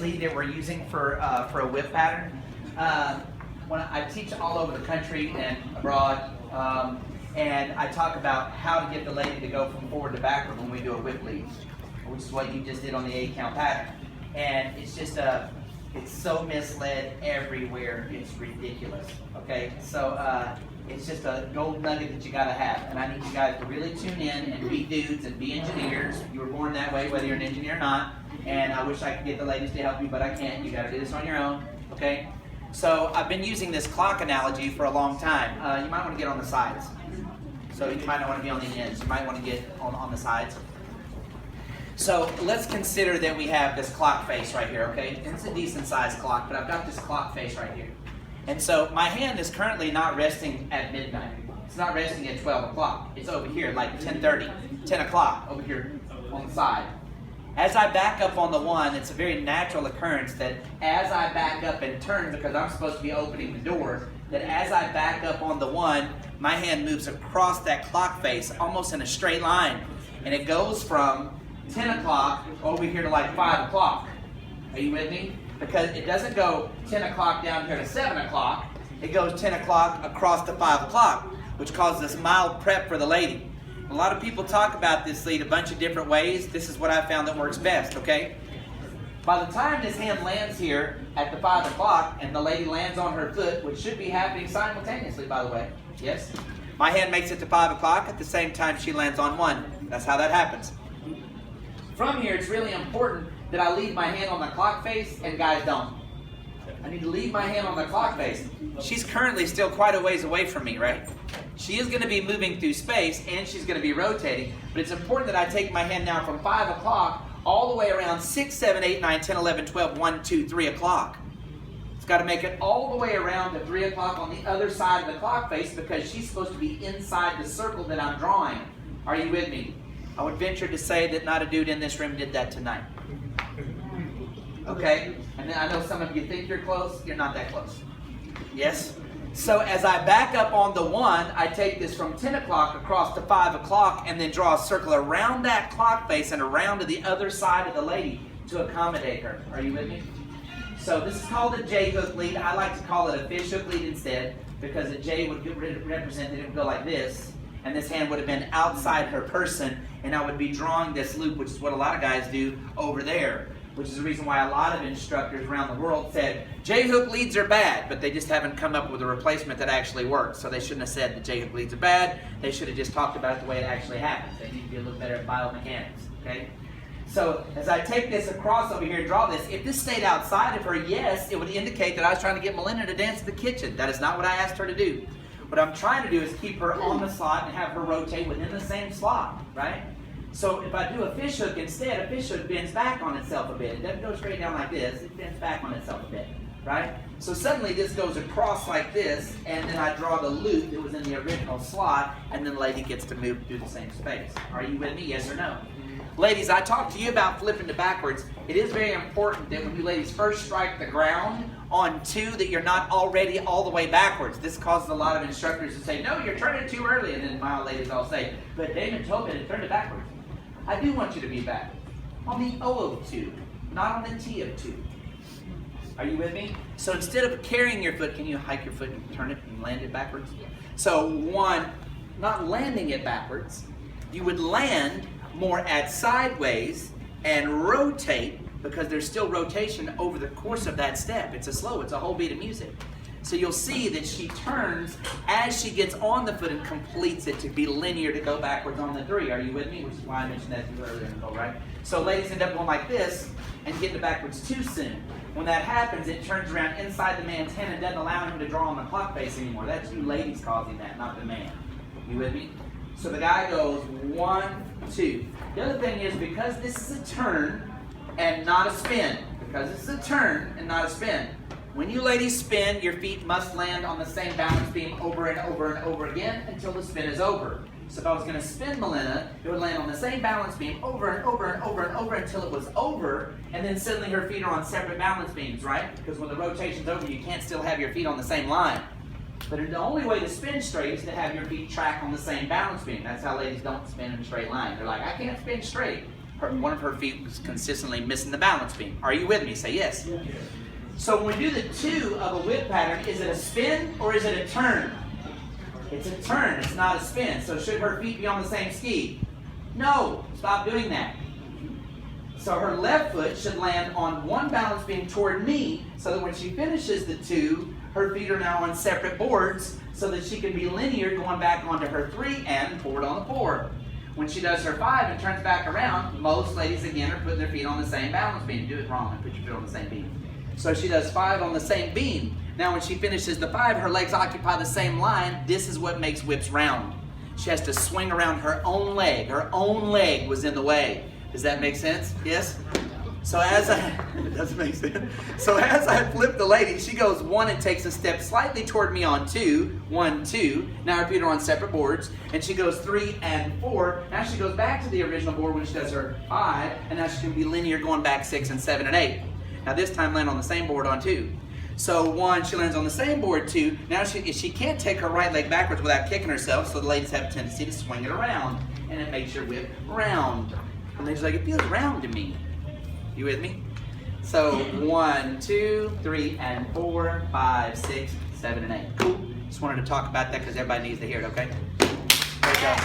lead that we're using for a whip pattern. When I teach all over the country and abroad, and I talk about how to get the lady to go from forward to backward when we do a whip lead, which is what you just did on the 8-count pattern. And it's just it's so misled everywhere, it's ridiculous, okay? So it's just a gold nugget that you gotta have. And I need you guys to really tune in and be dudes and be engineers. You were born that way, whether you're an engineer or not. And I wish I could get the ladies to help you, but I can't. You gotta do this on your own, okay? So I've been using this clock analogy for a long time. You might wanna get on the sides. So you might not wanna be on the ends. You might wanna get on the sides. So let's consider that we have this clock face right here, okay? It's a decent sized clock, but I've got this clock face right here. And so my hand is currently not resting at midnight. It's not resting at 12 o'clock. It's over here, like 10:30, 10 o'clock, over here on the side. As I back up on the 1, it's a very natural occurrence that as I back up and turn, because I'm supposed to be opening the door, that as I back up on the 1, my hand moves across that clock face almost in a straight line. And it goes from 10 o'clock over here to like 5 o'clock. Are you with me? Because it doesn't go 10 o'clock down here to 7 o'clock. It goes 10 o'clock across to 5 o'clock, which causes this mild prep for the lady. A lot of people talk about this lead a bunch of different ways. This is what I found that works best, okay? By the time this hand lands here at the 5 o'clock and the lady lands on her foot, which should be happening simultaneously, by the way, yes? My hand makes it to 5 o'clock at the same time she lands on 1. That's how that happens. From here, it's really important that I leave my hand on the clock face, and guys don't. I need to leave my hand on the clock face. She's currently still quite a ways away from me, right? She is going to be moving through space, and she's going to be rotating, but it's important that I take my hand now from 5 o'clock all the way around 6, 7, 8, 9, 10, 11, 12, 1, 2, 3 o'clock. It's got to make it all the way around to 3 o'clock on the other side of the clock face because she's supposed to be inside the circle that I'm drawing. Are you with me? I would venture to say that not a dude in this room did that tonight. Okay? And then I know some of you think you're close. You're not that close. Yes? So as I back up on the 1, I take this from 10 o'clock across to 5 o'clock and then draw a circle around that clock face and around to the other side of the lady to accommodate her. Are you with me? So this is called a J-hook lead. I like to call it a fish hook lead instead because a J would represent that it would go like this. And this hand would have been outside her person, and I would be drawing this loop, which is what a lot of guys do over there, which is the reason why a lot of instructors around the world said J-hook leads are bad, but they just haven't come up with a replacement that actually works. So they shouldn't have said the J-hook leads are bad. They should have just talked about it the way it actually happens. They need to be a little better at biomechanics, okay? So as I take this across over here and draw this, if this stayed outside of her, yes, it would indicate that I was trying to get Melinda to dance in the kitchen. That is not what I asked her to do. What I'm trying to do is keep her on the slot and have her rotate within the same slot, right? So if I do a fish hook instead, a fish hook bends back on itself a bit. It doesn't go straight down like this. It bends back on itself a bit, right? So suddenly this goes across like this, and then I draw the loop that was in the original slot, and then the lady gets to move through the same space. Are you with me, yes or no? Ladies, I talked to you about flipping to backwards. It is very important that when you ladies first strike the ground on 2 that you're not already all the way backwards. This causes a lot of instructors to say, no, you're turning too early. And then my ladies all say, but Damon told me to turn it backwards. I do want you to be back on the O of 2, not on the T of 2. Are you with me? So instead of carrying your foot, can you hike your foot and turn it and land it backwards? So 1, not landing it backwards, you would land more at sideways and rotate because there's still rotation over the course of that step. It's a whole beat of music. So you'll see that she turns as she gets on the foot and completes it to be linear to go backwards on the 3. Are you with me? Which is why I mentioned that to you earlier in the goal, right? So ladies end up going like this and getting it backwards too soon. When that happens, it turns around inside the man's hand and doesn't allow him to draw on the clock face anymore. That's you ladies causing that, not the man. You with me? So the guy goes 1, 2. The other thing is because this is a turn and not a spin, because this is a turn and not a spin, when you ladies spin, your feet must land on the same balance beam over and over and over again until the spin is over. So if I was going to spin Melinda, it would land on the same balance beam over and over and over and over until it was over, and then suddenly her feet are on separate balance beams, right? Because when the rotation's over, you can't still have your feet on the same line. But the only way to spin straight is to have your feet track on the same balance beam. That's how ladies don't spin in a straight line. They're like, I can't spin straight. one of her feet was consistently missing the balance beam. Are you with me? Say yes. So when we do the 2 of a whip pattern, is it a spin or is it a turn? It's a turn, it's not a spin. So should her feet be on the same ski? No, stop doing that. So her left foot should land on one balance beam toward me, so that when she finishes the 2, her feet are now on separate boards, so that she can be linear going back onto her 3 and forward on the 4. When she does her 5 and turns back around, most ladies again are putting their feet on the same balance beam. Do it wrong and put your feet on the same beam. So she does 5 on the same beam. Now when she finishes the 5, her legs occupy the same line. This is what makes whips round. She has to swing around her own leg. Her own leg was in the way. Does that make sense? Yes? So as it doesn't make sense. So as I flip the lady, she goes 1 and takes a step slightly toward me on 2. 1, 2. Now her feet are on separate boards. And she goes 3 and 4. Now she goes back to the original board when she does her 5. And now she can be linear going back 6 and 7 and 8. Now this time land on the same board on 2. So 1, she lands on the same board 2. Now she can't take her right leg backwards without kicking herself. So the ladies have a tendency to swing it around. And it makes your whip round. And they're just like, it feels round to me. You with me? So 1, 2, 3, and 4, 5, 6, 7, and 8. Cool. Just wanted to talk about that because everybody needs to hear it, okay? Great job.